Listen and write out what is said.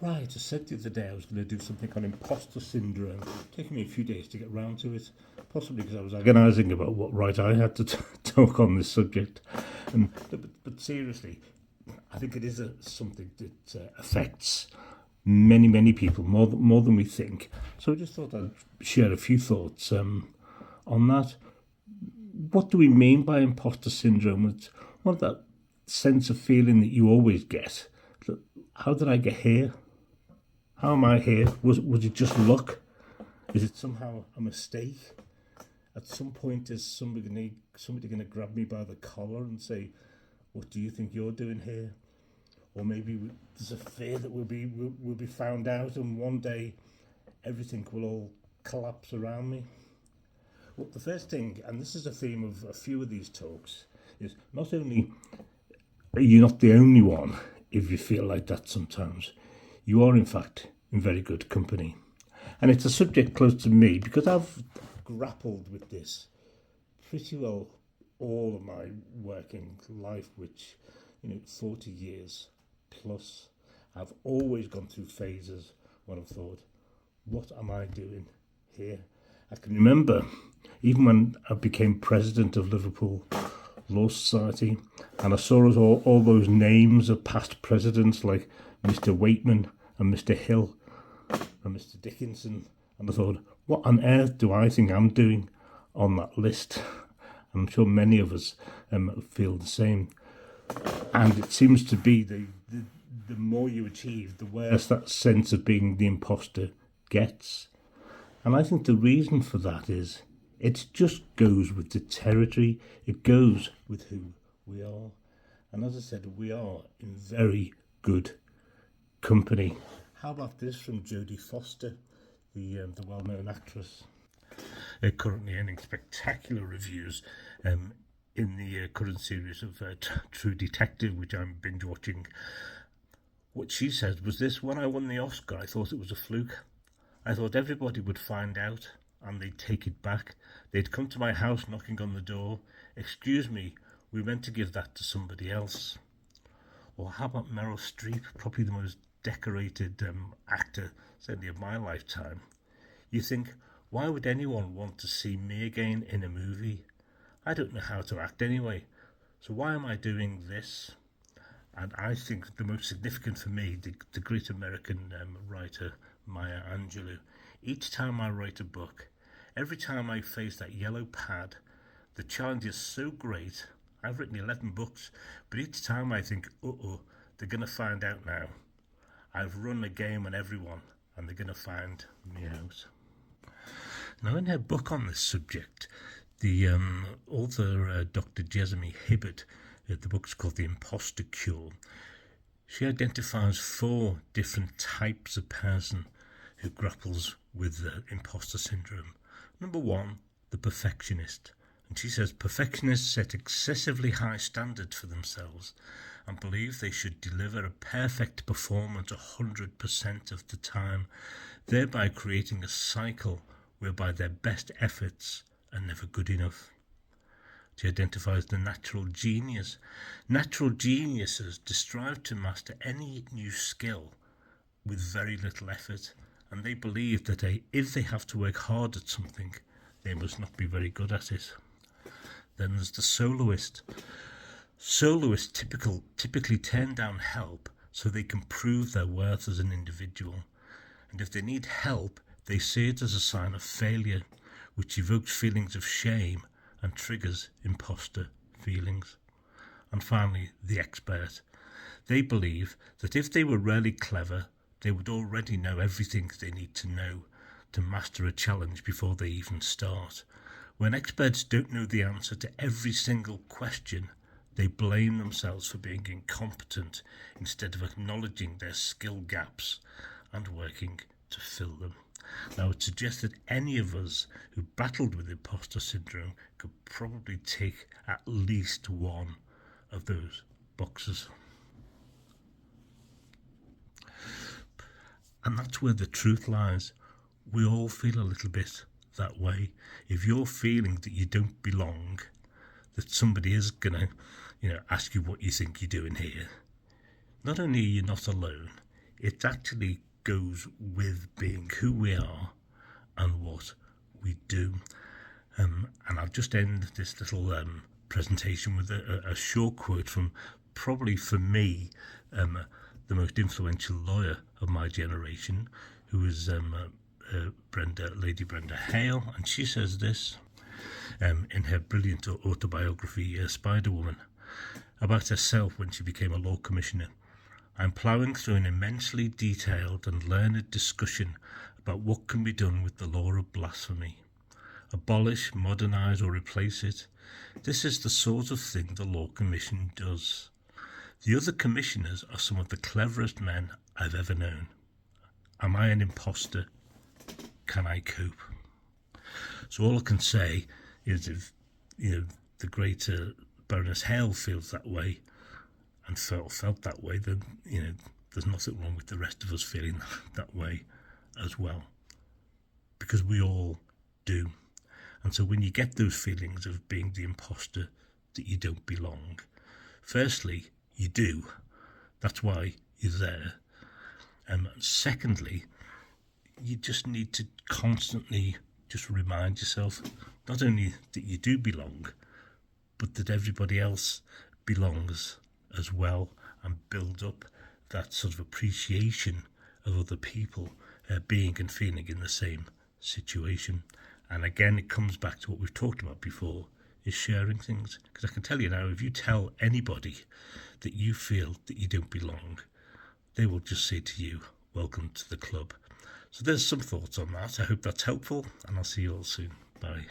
Right, I said the other day I was going to do something on imposter syndrome. Taking me a few days to get round to it, possibly because I was agonising about what right I had to talk on this subject. But seriously, I think it is something that affects many people more than we think. So I just thought I'd share a few thoughts on that. What do we mean by imposter syndrome? It's that sense of feeling that you always get. How did I get here? How am I here? Was it just luck? Is it somehow a mistake? At some point, is somebody going to grab me by the collar and say, "What do you think you're doing here?" Or maybe there's a fear that we'll be found out, and one day everything will all collapse around me. Well, the first thing, and this is a theme of a few of these talks, is not only are you not the only one if you feel like that sometimes, you are in fact in very good company. And it's a subject close to me because I've grappled with this pretty well all of my working life, which, 40 years plus. I've always gone through phases when I've thought, what am I doing here? I can remember even when I became president of Liverpool Law Society and I saw all those names of past presidents like Mr. Waitman and Mr. Hill and Mr. Dickinson, and I thought, what on earth do I think I'm doing on that list? I'm sure many of us feel the same. And it seems to be the more you achieve, the worse that sense of being the imposter gets. And I think the reason for that is it just goes with the territory. It goes with who we are. And as I said, we are in very good company. How about this from Jodie Foster, the well-known actress? Currently earning spectacular reviews in the current series of True Detective, which I'm binge watching. What she said was this: when I won the Oscar, I thought it was a fluke. I thought everybody would find out and they'd take it back. They'd come to my house knocking on the door. Excuse me, we meant to give that to somebody else. Or how about Meryl Streep, probably the most decorated actor, certainly of my lifetime. You think, why would anyone want to see me again in a movie? I don't know how to act anyway, so why am I doing this? And I think the most significant for me, the great American writer Maya Angelou, each time I write a book, every time I face that yellow pad, the challenge is so great. I've written 11 books, but each time I think, they're going to find out now. I've run a game on everyone, and they're going to find me out. Now, in her book on this subject, the author, Dr. Jessamine Hibbert, the book's called The Imposter Cure. She identifies 4 different types of person who grapples with imposter syndrome. Number 1, the perfectionist. And she says perfectionists set excessively high standards for themselves and believe they should deliver a perfect performance 100% of the time, thereby creating a cycle whereby their best efforts are never good enough. She identifies the natural genius. Natural geniuses strive to master any new skill with very little effort, and they believe that if they have to work hard at something, they must not be very good at it. Then there's the soloist. Soloists typically turn down help so they can prove their worth as an individual, and if they need help, they see it as a sign of failure, which evokes feelings of shame and triggers imposter feelings. And finally, the expert. They believe that if they were really clever, they would already know everything they need to know to master a challenge before they even start. When experts don't know the answer to every single question, they blame themselves for being incompetent instead of acknowledging their skill gaps and working to fill them. Now, it suggests that any of us who battled with imposter syndrome could probably tick at least one of those boxes. And that's where the truth lies. We all feel a little bit that way. If you're feeling that you don't belong, that somebody is going to, ask you what you think you're doing here, not only are you not alone, it actually goes with being who we are and what we do. And I'll just end this little presentation with a short quote from, probably for me, the most influential lawyer of my generation, who is Lady Brenda Hale, and she says this in her brilliant autobiography, Spider Woman, about herself when she became a law commissioner. I'm ploughing through an immensely detailed and learned discussion about what can be done with the law of blasphemy. Abolish, modernise or replace it. This is the sort of thing the Law Commission does. The other commissioners are some of the cleverest men I've ever known. Am I an imposter? Can I cope? So all I can say is, if the great Baroness Hale feels that way and felt that way, then there's nothing wrong with the rest of us feeling that way as well, because we all do. And so when you get those feelings of being the imposter, that you don't belong, firstly, you do. That's why you're there. Secondly, you just need to constantly just remind yourself not only that you do belong, but that everybody else belongs as well, and build up that sort of appreciation of other people being and feeling in the same situation. And again, it comes back to what we've talked about before, is sharing things. Because I can tell you now, if you tell anybody that you feel that you don't belong, they will just say to you, welcome to the club. So there's some thoughts on that. I hope that's helpful, and I'll see you all soon. Bye.